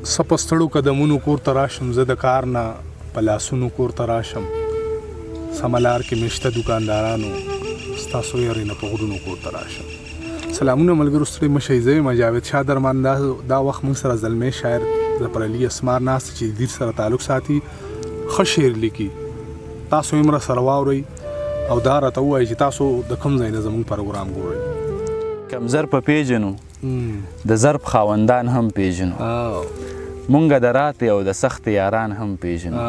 څه په ستړو قدمونو کور ته راشم، زه د کار نه په لاسونو کور ته راشم. سمه لار کې مې شته دوکاندارانو، ستاسو یارې نه په غرونو کور ته راشم. سلامونه ملګرو، ستړي مه شئ. زه یم جاوید شاه درمان. دا وخت موږ سره زلمی شاعر ظفر علي اسمار ناست چې د دیر سره تعلق ساتي، ښه شعر لیکي. تاسو یې مره سره واورئ او دا راته ووایئ چې تاسو د کوم ځای نه زموږ پروګرام ګورئ. کم ظرف پیژنو د ظرف خاوندان هم پیژنو، مونږ د راتې او د سخت یاران هم پیژنو.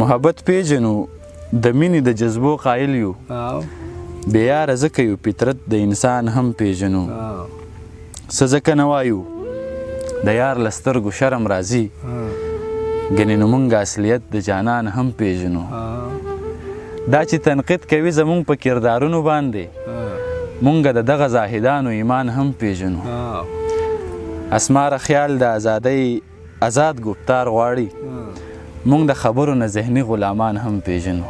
محبت پیژنو د مینې د جذبو قایل یو، بې یاره ځکه یو فطرت د انسان هم پیژنو. څه ځکه نه وایو د یار له سترګو شرم راځي، ګنې نو مونږ اصلیت د جانان هم پیژنو. دا چې تنقید کوي زمونږ په کردارونو باندې، مونږ د دغه زاهدانو ایمان هم پیژنو. اسماره خیال د ازادۍ آزاد ګفتار غواړي، مونږ د خبرو نه ذهني غلامان هم پیژنو.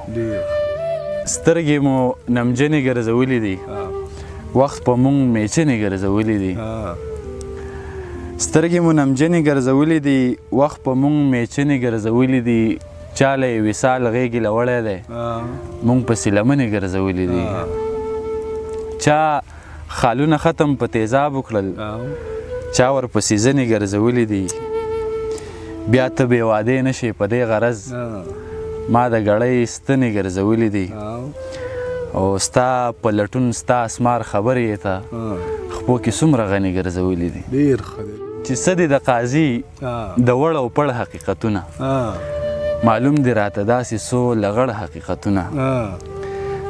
سترګې مو نمجنې ګرځولې دي، وخت په مونږ میچنې ګرځولې دي. سترګې مو نمجنې ګرځولې دي، وخت په مونږ میچنې ګرځولې دي. چاله یې وصال غېږې له وړی دی، مونږ پسې لمنې ګرځولې دي. چا خالونه ختم په تیزاب وکړل، چا ورپسې ځنې ګرځولې دي. بیا ته بې وادې نه شې په دې غرض، ما د ګړۍ ستنې ګرځولې دي. او ستا په لټون ستا اسمار خبرې یې ته خپو کې څومره غنې ګرځولې دي. چې څه دي د قاضي د وړ او پړ حقیقتونه، معلوم دي راته داسې څو لغړ حقیقتونه.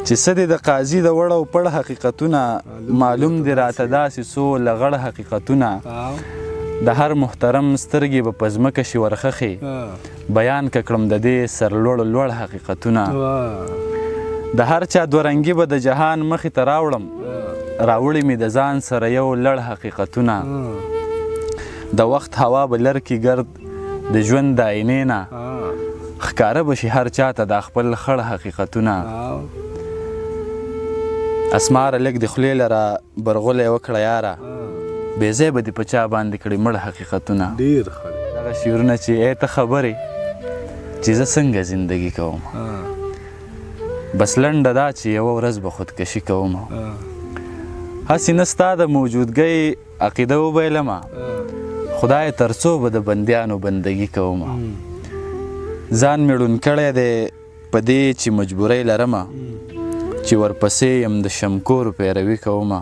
چې څه دي د قاضي د وړ او پړ حقیقتونه، معلوم دي راته داسې څو لغړ حقیقتونه. د هر محترم سترګې به په ځمکه شي ورخښې، بیان که کړم د دې سرلوړ لوړ حقیقتونه. د هر چا دورنګي به د جهان مخې ته راوړم، راوړي مې د ځان سره یو لړ حقیقتونه. د وخت هوا به لرکي ګرد د ژوند د آینې نه، ښکاره به شي هر چا ته دا خپل خړ حقیقتونه. اسماره لږ د خولې لره برغولی وکړه یاره، بې ځای به دې په چا باندې کړي مړ حقیقتونه. دغه شعرونه چې ای ته خبرې چې زه څنګه زندګي کوم، بس لنډه دا چې یوه ورځ به خودکشي کوم. هسې نه ستا د موجودګۍ عقیده وبایلمه، خدای تر څو به د بندیانو بندګي کوم. ځان مې ړوند کړی دی په دې چې مجبورۍ لرمه، چې ورپسې یم د شمکورو پیروي کومه.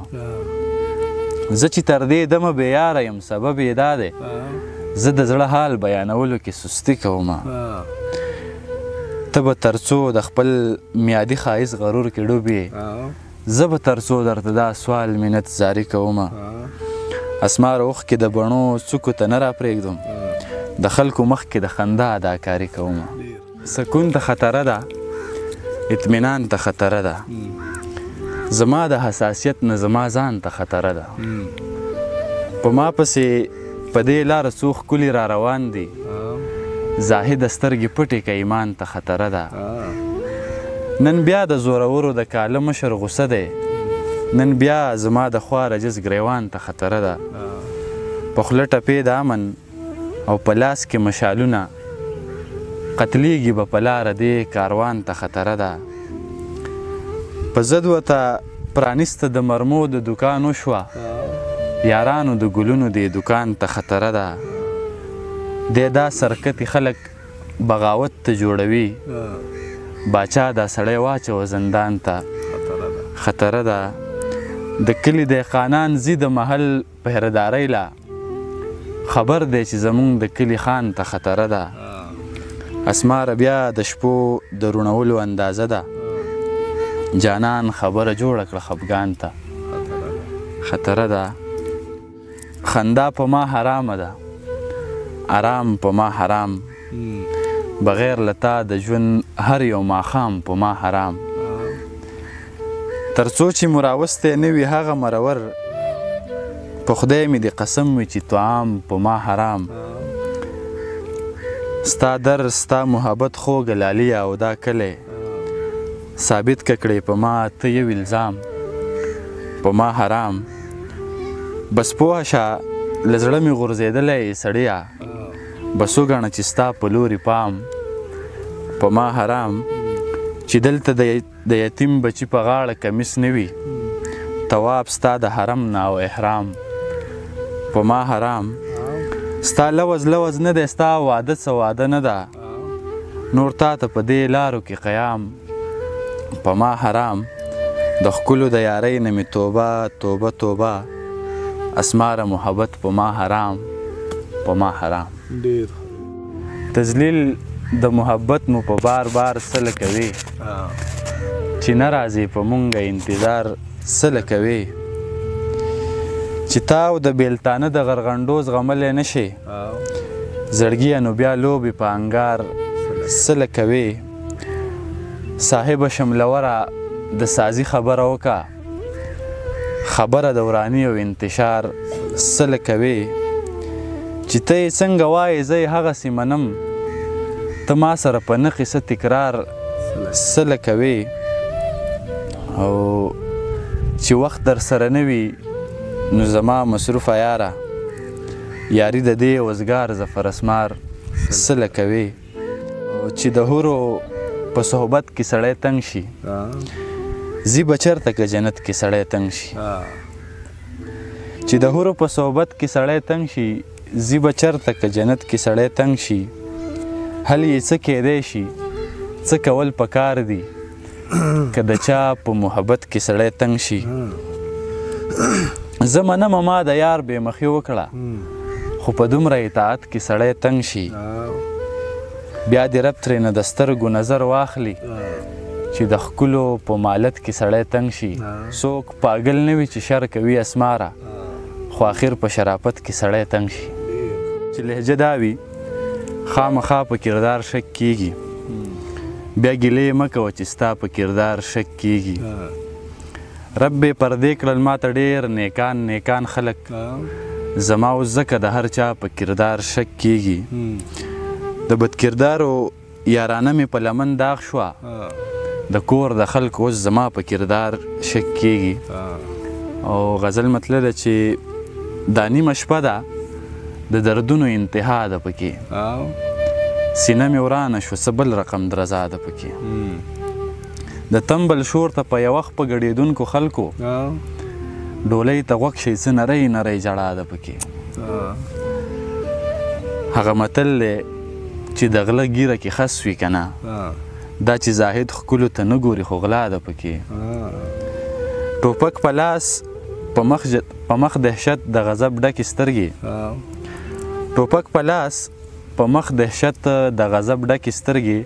زه چې تر دې دمه بې یاره یم، سبب یې دا دی زه د زړه حال بیانولو کې سستي کومه. ته به تر څو د خپل میادي ښایست غرور کې ډوب یې، زه به تر څو درته دا سوال منت زاري کومه. اسماره اوښکې د بڼو څوکو ته نه راپرېږدم، د خلکو مخ کې د خندا اداکاري کومه. سکون ته خطره ده، اطمینان ته خطره ده، زما د حساسیت نه زما ځان ته خطره ده. په ما پسې په دې لاره څو ښکلي را روان دي، زاهده سترګې پټې که ایمان ته خطره ده. نن بیا د زورورو د کاله مشر غوسه دی، نن بیا زما د خوا رجز ګریوان ته خطره ده. په خوله ټپې د امن او په لاس کې مشالونه، قتلیږي به په لاره دې کاروان ته خطره ده. په ضد ورته پرانیسته د مرمو د دوکان وشوه، یارانو د ګلونو دې دوکان ته خطره ده. دی دا سرکتي خلک بغاوت ته جوړوي، باچا دا سړی واچوه زندان ته خطره ده. د کلي دهقانان ځي د محل پهردارۍ له، خبر دی چې زمونږ د کلي خان ته خطره ده. اسماره بیا د شپو د روڼولو اندازه ده، جانان خبره جوړه کړه خفګان ته خطره ده. خندا په ما حرامه ده، آرام په ما حرام، بغیر له تا د ژوند هر یو ماښام په ما حرام. تر څو چې مو راوستی نه وي هغه مرور، په خدای مې د قسم وي چې طعام په ما حرام. ستا در ستا محبت خوږ لالیه او دا کلی، ثابت که کړې په ما ته یو الزام په ما حرام. بس پوه شه له زړه مې غورځېدلی سړیه بس وګڼه چې ستا په لوري پام په ما حرام چې دلته د یتیم بچي په غاړه کمیس نه وي تواب ستا د حرم نه او احرام په ما حرام ستا لوز نه دی ستا واده څه واده نه ده نور تا ته په دې لارو کې قیام په ما حرام د ښکلو د یارۍ نه مې توبه توبه توبه اسماره محبت په ما حرام په ما حرام تذلیل د محبت مو په بار بار سله کوي چې نه راځي په مونږه انتظار سله کوي چې تاو د بیلتانه د غرغنډو زغملی نه شي زړګیه نو بیا لوبې په انګار سله کوي صاحبه شملوره د سازي خبره وکړه خبره د وراني او انتشار سله کوي چې ته یې څنګه وایې زه یې هغسې منم ته ما سره په نه قصه تکرار سله کوي او چې وخت در سره نه وي نو زما مصروفه یاره یاري د دې وزګار ظفر اسمار سله کوي چې د هورو په صحبت کې سړی تنګ شي زی به چېرته که جنت کې سړی تنګ شي چې د هورو په صحبت کې سړی تنګ شي زی به چېرته که جنت کې سړی تنګ شي هل یې څه کیدی شي څه کول پکار دي که د چا په محبت کې سړی تنګ شي زه منمه ما د یار بې مخي وکړه خو په دومره اطاعت کې سړی تنګ شي بیا دې رب ترېنه د سترګو نظر واخلي چې د ښکلو په مالت کې سړی تنګ شي څوک پاګل نه وي چې شر کوي اسماره خو آخر په شرافت کې سړی تنګ شي چې لهجه دا وي خامخا په کردار شک کیږي بیا ګیلې مه کوه چې ستا په کردار شک کیږي رب یې پردې کړل ماته ډېر نیکان خلک زما اوس ځکه د هر چا په کردار شک کیږي د بدکردارو یارانه مې په لمن داغ شوه د کور د خلکو اوس زما په کردار شک کیږي او غزل مطلب ده چې دا نیمه شپه ده د دردونو انتها ده پکې سینه مې ورانه شوه څه بل رقم درزا ده پکې د تمبل شور ته په یو وخت په ګډېدونکو خلکو ډولۍ ته غوږ شي څه نری نری ژړا ده پکې هغه متل دی چې د غله ګیره کې خس وي که نه دا چې زاهد ښکلو ته نه ګوري خو غلا ده پکې ټوپک په لاس په مخ دهشت د غضب ډکې سترګې ټوپک په لاس په مخ دهشت د غضب ډکې سترګې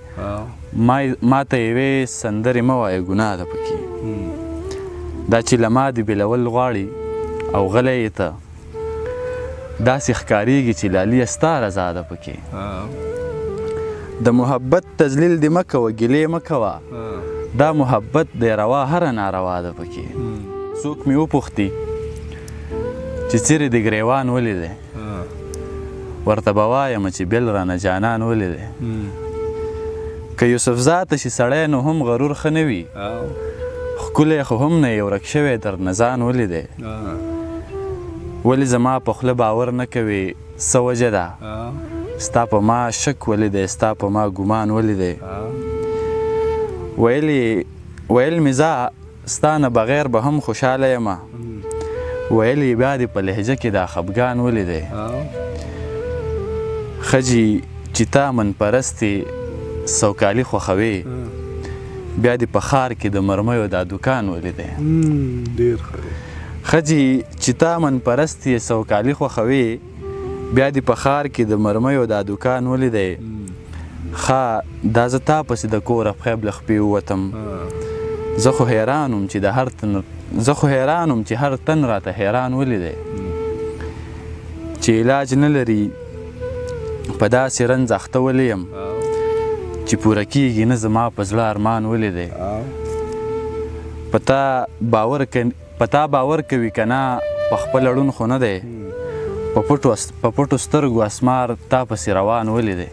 ما ته یوې سندرې مه وایه ګناه ده پکې دا چې له ما دې بېلول غواړي او غلی یې ته داسې ښکارېږي چې لاليه ستا رضا ده پکې د محبت تذلیل دې مه کوه ګیلې مه کوه دا محبت دی روا هره ناروا ده پکې څوک مې وپوښتي چې څیرې دې ګریوان ولیدی ورته به وایم چې بیل رانه جانان ولیدی که یوسف ذاته شي سړی نو هم غرور ښه نه وي ښکلی خو هم نه یې ورک شوی در نه ځان ولیدی ولې زما په خوله باور نه کوې څه وجه ده ستا په ما شک ولیدی ستا په ما ګمان ولیدی ویل مې ځه ستا نه بغیر به هم خوشحاله یمه ویل یې بیا دې په لهجه کې دا خفګان ولیدی ښځې چې تا من پرستې سوکالي خوښوې بیا دې په ښار کې د مرمیو دا دوکان ولیدی ښځې چې تا من پرستې سوکالي خوښوې بیا دې په ښار کې د مرمیو دا دوکان ولیدی ښه دا زه تا پسې د کوره پخیب له خپې ووتم زه خو حیران وم چې هر تن راته حیران ولیدی چې علاج نه لري په داسې رنځ اخته ولی یم چې پوره کیږي نه زما په زړه ارمان ولیدی په تا باور کوي که نه په خپل اړون خو نه دی په پټو سترګو اسمار تا پسې روان ولیدی